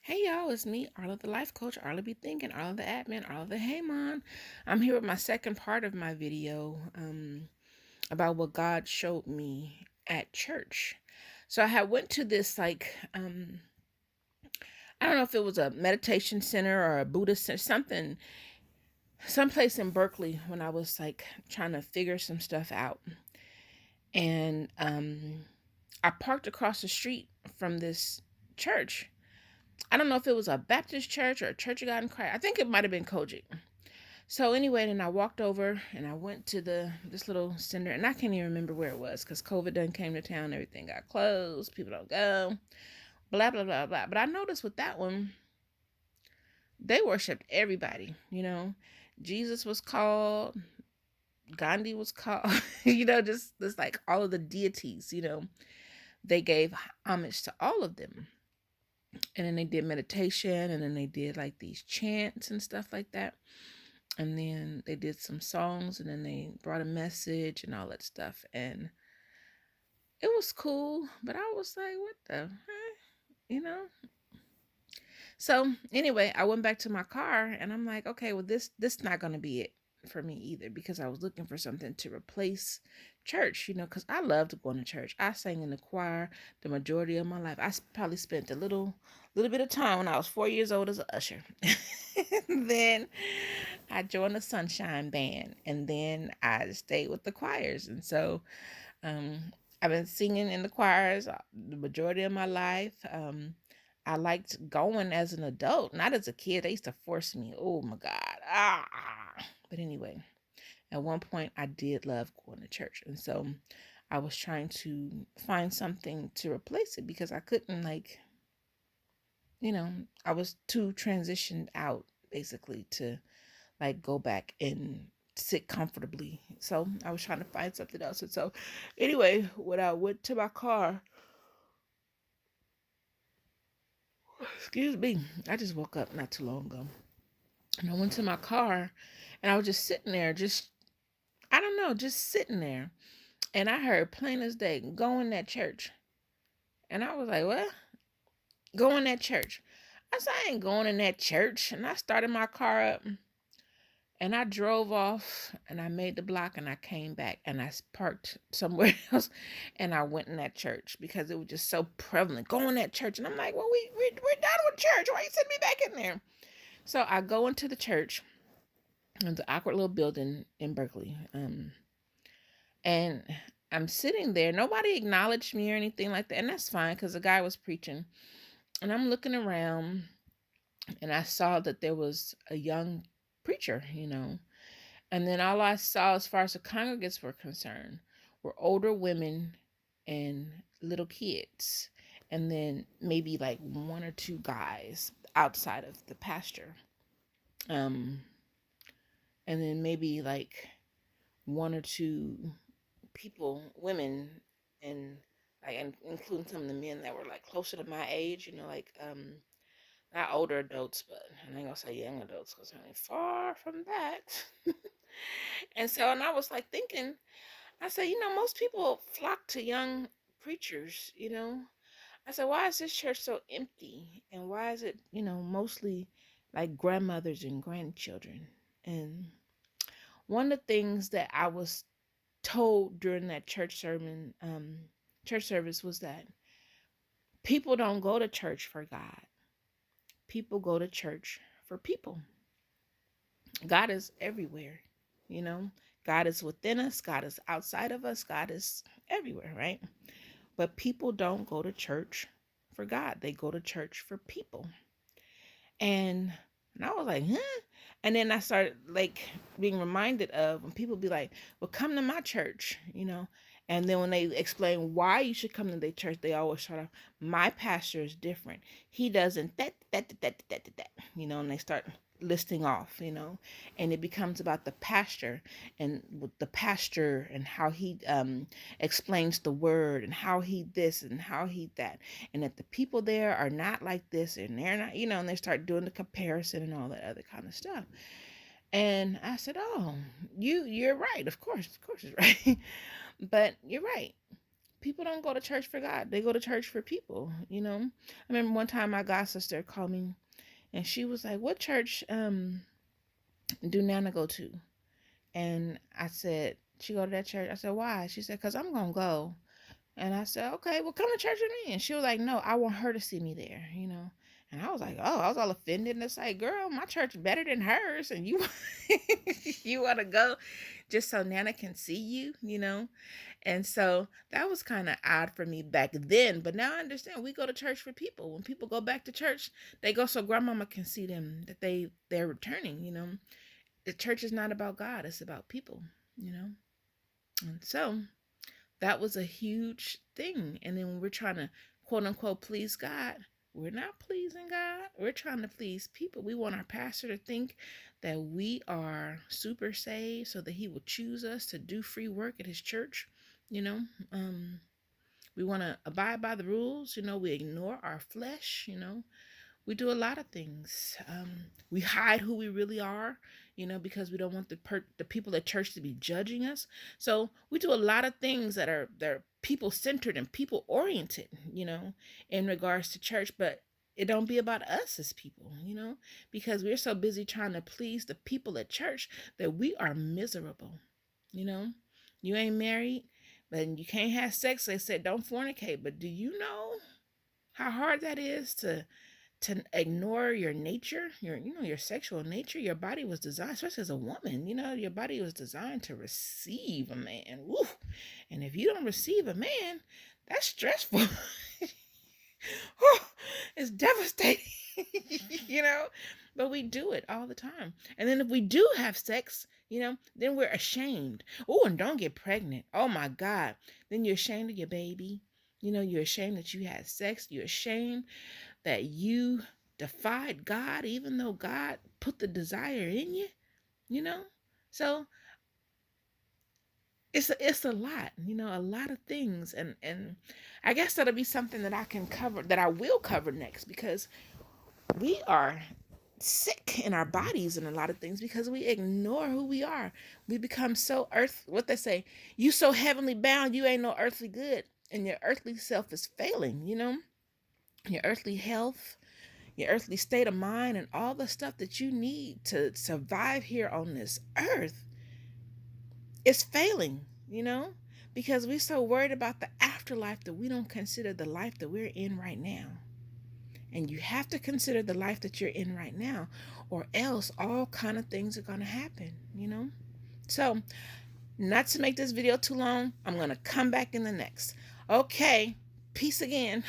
Hey y'all, it's me, Arla the Life Coach, Arla Be Thinking, Arla the Admin, Arla the Hey Mon. I'm here with my second part of my video about what God showed me at church. So I had went to this I don't know if it was a meditation center or a Buddhist center, someplace in Berkeley when I was like trying to figure some stuff out. And I parked across the street from this church. I don't know if it was a Baptist church or a Church of God in Christ. I think it might have been Kojic. So anyway, then I walked over and I went to this little center, and I can't even remember where it was because COVID done came to town, everything got closed, people don't go, blah blah blah blah. But I noticed with that one, they worshipped everybody. Jesus was called, Gandhi was called, just like all of the deities. They gave homage to all of them, and then they did meditation, and then they did like these chants and stuff like that. And then they did some songs, and then they brought a message and all that stuff, and it was cool, but I was like, what the heck? you know so anyway, I went back to my car, and I'm like, okay, well, this not gonna be it for me either, because I was looking for something to replace church, because I loved going to church. I sang in the choir the majority of my life. Probably spent a little bit of time when I was 4 years old as an usher. Then I joined the Sunshine Band, and then I stayed with the choirs. And so I've been singing in the choirs the majority of my life. I liked going as an adult, not as a kid. They used to force me. Oh my God. But anyway, at one point I did love going to church. And so I was trying to find something to replace it, because I couldn't, I was too transitioned out basically to like go back and sit comfortably. So I was trying to find something else. And so anyway, when I went to my car, excuse me, I just woke up not too long ago. And I went to my car, and I was just sitting there, I don't know, just sitting there. And I heard plain as day, go in that church. And I was like, what? Go in that church. I said, I ain't going in that church. And I started my car up, and I drove off, and I made the block, and I came back, and I parked somewhere else, and I went in that church because it was just so prevalent. Go in that church. And I'm like, well, we're done with church. Why you sending me back in there? So I go into the church. It's an awkward little building in Berkeley. And I'm sitting there. Nobody acknowledged me or anything like that. And that's fine, because the guy was preaching. And I'm looking around, and I saw that there was a young preacher. And then all I saw, as far as the congregants were concerned, were older women and little kids. And then maybe like one or two guys outside of the pastor. Um, and then maybe like one or two people, women, and like, and including some of the men that were like closer to my age, not older adults, but I ain't gonna say young adults, because I ain't far from that. And I was like thinking, I said, most people flock to young preachers. I said, why is this church so empty? And why is it, mostly like grandmothers and grandchildren? And one of the things that I was told during that church service, was that people don't go to church for God. People go to church for people. God is everywhere, you know. God is within us, God is outside of us, God is everywhere, right? But people don't go to church for God. They go to church for people. And I was like, huh? And then I started like being reminded of when people be like, well, come to my church. And then when they explain why you should come to their church, they always start off, my pastor is different. He doesn't that, and they start listing off, and it becomes about the pastor, and with the pastor and how he explains the word, and how he this and how he that, and that the people there are not like this, and they're not, and they start doing the comparison and all that other kind of stuff. And I said, oh, you're right. Of course it's right. But you're right. people don't go to church for God. They go to church for people, you know. I remember one time my god sister called me and she was like, "What church do Nana go to?" And I said, "She go to that church." I said, "Why?" She said, "Cause I'm gonna go." And I said, "Okay, well, come to church with me." And she was like, "No, I want her to see me there, you know." And I was like, "Oh," I was all offended. And it's like, "Girl, my church is better than hers, and you you want to go just so Nana can see you, you know?" And so that was kind of odd for me back then. But now I understand. We go to church for people. When people go back to church, they go so grandmama can see them that they're returning, you know. The church is not about God; it's about people, you know. And so that was a huge thing. And then when we're trying to quote unquote please God, we're not pleasing God. We're trying to please people. We want our pastor to think that we are super saved so that he will choose us to do free work at his church. You know, we want to abide by the rules. You know, we ignore our flesh. You know, we do a lot of things. We hide who we really are, you know, because we don't want the people at church to be judging us. So we do a lot of things that are people centered and people oriented, you know, in regards to church. But it don't be about us as people, you know, because we're so busy trying to please the people at church that we are miserable. You know, you ain't married, but you can't have sex. They said don't fornicate. But do you know how hard that is to ignore your nature, your sexual nature? Your body was designed, especially as a woman, your body was designed to receive a man. Woo. And if you don't receive a man, that's stressful. It's devastating, you know, but we do it all the time. And then if we do have sex, then we're ashamed. Oh, and don't get pregnant. Oh my God. Then you're ashamed of your baby. You're ashamed that you had sex. You're ashamed that you defied God, even though God put the desire in you, So it's a lot, a lot of things. And I guess that'll be something that I can cover, that I will cover next, because we are sick in our bodies and a lot of things because we ignore who we are. We become so what they say, you so heavenly bound, you ain't no earthly good. And your earthly self is failing, your earthly health, your earthly state of mind, and all the stuff that you need to survive here on this earth is failing, because we're so worried about the afterlife that we don't consider the life that we're in right now. And you have to consider the life that you're in right now, or else all kind of things are going to happen, So, not to make this video too long, I'm going to come back in the next. Okay, peace again.